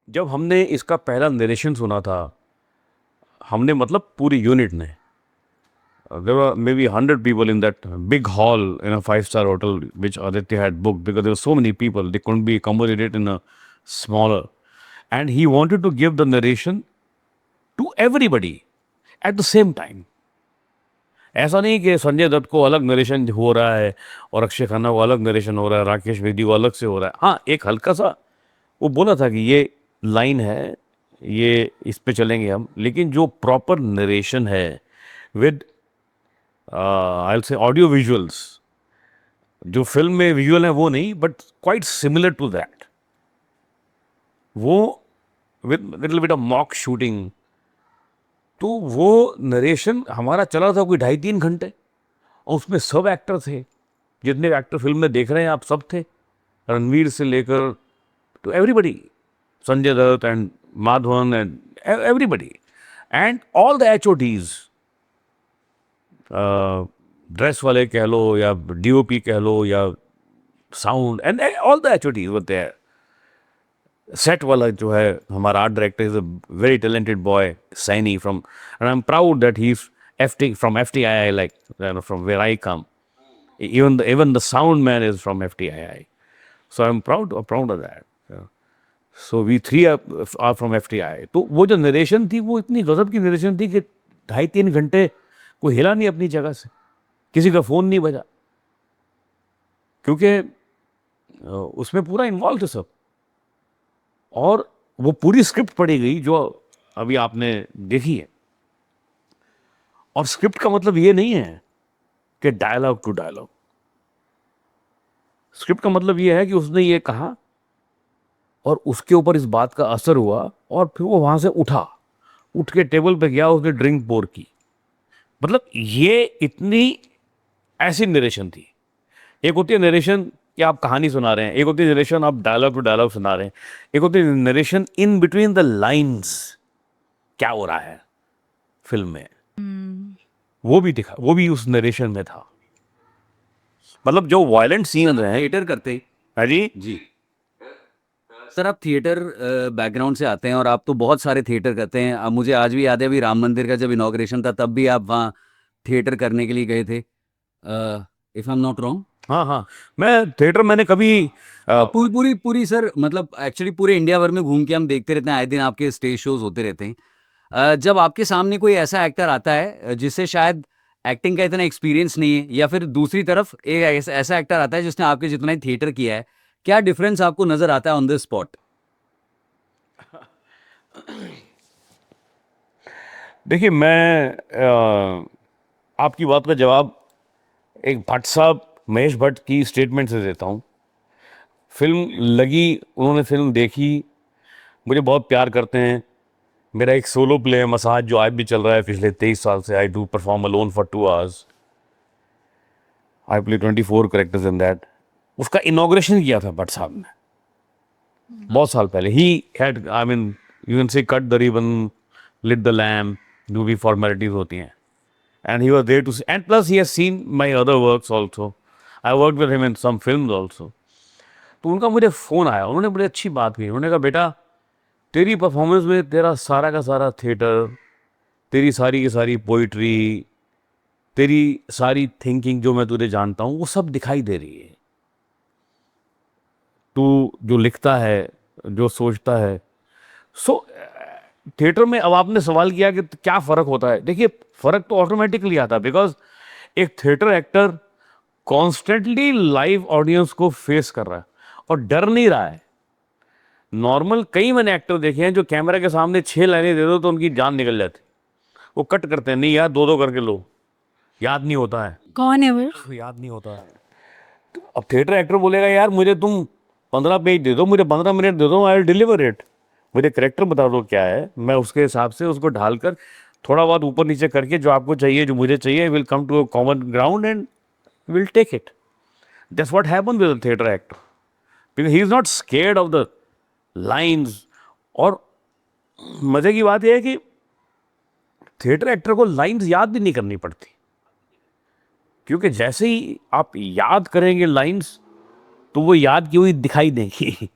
जब हमने इसका पहला नरेशन सुना था, हमने मतलब पूरी यूनिट ने, there were maybe 100 people in that big hall in a five-star hotel which Aditya had booked because there were so many people, they couldn't be accommodated in a smaller. And he wanted to give the narration to everybody at the same time. ऐसा नहीं कि संजय दत्त को अलग narration हो रहा है और अक्षय खन्ना को अलग नरेशन हो रहा है, राकेश बेदी को अलग से हो रहा है. हाँ, एक हल्का सा वो बोला था कि ये लाइन है, ये इस पे चलेंगे हम, लेकिन जो प्रॉपर नरेशन है with I will say audio visuals, जो फिल्म में विजुअल है वो नहीं, but quite similar to that, वो with little bit of mock shooting. तो वो नरेशन हमारा चला था कोई 2.5-3 घंटे, और उसमें सब एक्टर थे, जितने एक्टर फिल्म में देख रहे हैं आप सब थे, रणवीर से लेकर to everybody, Sanjay Dutt and Madhavan and everybody, and all the HODs, dress वाले कह लो या DOP कह लो या sound, and all the HODs were there. Set वाला जो है हमारा art director is a very talented boy, Saini from, and I am proud that he is from FTII, like from where I come. Even the sound man is from FTII, so I'm proud of that. So we three are from FTII. तो वो जो narration थी वो इतनी गजब की narration थी कि 2.5-3 घंटे कोई हिला नहीं अपनी जगह से, किसी का फ़ोन नहीं बजा, क्योंकि उसमें पूरा इन्वॉल्व थे सब. और वो पूरी स्क्रिप्ट पढ़ी गई जो अभी आपने देखी है. और स्क्रिप्ट का मतलब ये नहीं है कि डायलॉग टू डायलॉग. स्क्रिप्ट का मतलब ये है कि उसने ये कहा और उसके ऊपर इस बात का असर हुआ, और फिर वो वहां से उठ के टेबल पे गया, उसने ड्रिंक पोर की. मतलब ये इतनी ऐसी नरेशन थी. एक होती है नरेशन कि आप कहानी सुना रहे हैं, एक होती है नरेशन आप डायलॉग टू डायलॉग सुना रहे हैं, एक होती है narration in between the lines, क्या हो रहा है फिल्म में, वो भी दिखा, वो भी उस नरेशन में था. मतलब जो वायलेंट सीन रहे हैं. थिएटर करते ही. हाँ जी. जी सर, आप थिएटर बैकग्राउंड से आते हैं और आप तो बहुत सारे थिएटर करते हैं. अब मुझे आज भी याद है, अभी राम मंदिर का जब इनॉग्रेशन था तब भी आप वहाँ थिएटर करने के लिए गए थे, if I am not wrong. हाँ हाँ, मैं थिएटर मैंने कभी पूरी सर, मतलब एक्चुअली पूरे इंडिया भर में घूम के हम देखते रहते हैं, आए दिन आपके स्टेज शोज होते रहते हैं. जब आपके सामने कोई ऐसा एक्टर आता है जिससे शायद एक्टिंग का इतना एक्सपीरियंस नहीं है, या फिर दूसरी तरफ एक ऐसा एक्टर आता है जिसने आपके जितना ही थिएटर किया है, क्या डिफरेंस आपको नजर आता है ऑन द स्पॉट? देखिए, मैं आपकी बात का जवाब एक भट्ट साहब, महेश भट्ट की स्टेटमेंट से देता हूँ. फिल्म लगी, उन्होंने फिल्म देखी, मुझे बहुत प्यार करते हैं. मेरा एक सोलो प्ले है मसाज, जो आज भी चल रहा है पिछले 23 साल से. I do perform alone for 2 hours. I play 24 characters in that. उसका इनॉग्रेशन किया था भट्ट साहब ने बहुत साल पहले. He had, I mean you can say, cut the ribbon, lit the lamp, जो भी फॉर्मेलिटीज होती हैं. And he was there to see, and plus he has seen my other works also. I worked with him in some films also. तो उनका मुझे phone आया, उन्होंने बड़ी अच्छी बात की. उन्होंने कहा, बेटा तेरी परफॉर्मेंस में तेरा सारा का सारा थिएटर, तेरी सारी की सारी पोइट्री, तेरी सारी थिंकिंग जो मैं तुझे जानता हूँ, वो सब दिखाई दे रही है. तू जो लिखता है, जो सोचता है. सो थिएटर में, अब आपने सवाल किया कि क्या फ़र्क होता है. देखिए, फ़र्क तो ऑटोमेटिकली आता है, बिकॉज एक theatre actor constantly live audience को फेस कर रहा है और डर नहीं रहा है. नॉर्मल कई मैंने एक्टर देखे हैं जो कैमरा के सामने 6 लाइनें दे दो तो उनकी जान निकल जाती, वो कट करते हैं. नहीं यार, 2-2 करके लो, याद नहीं होता है. कौन है वो? याद नहीं होता है. तो अब थिएटर एक्टर बोलेगा, यार मुझे तुम 15 पेज दे दो, मुझे 15 मिनट दे दो, आई विल डिलीवर इट. मुझे करेक्टर बता दो क्या है, मैं उसके हिसाब से उसको ढालकर थोड़ा बहुत ऊपर नीचे करके जो आपको चाहिए, जो मुझे चाहिए, will come to a common ground and will take it. That's what happen with a theatre actor, because he is not scared of the lines. और मजे की बात यह है कि थिएटर एक्टर को लाइंस याद भी नहीं करनी पड़ती, क्योंकि जैसे ही आप याद करेंगे लाइंस, तो वो याद की हुई दिखाई देंगी.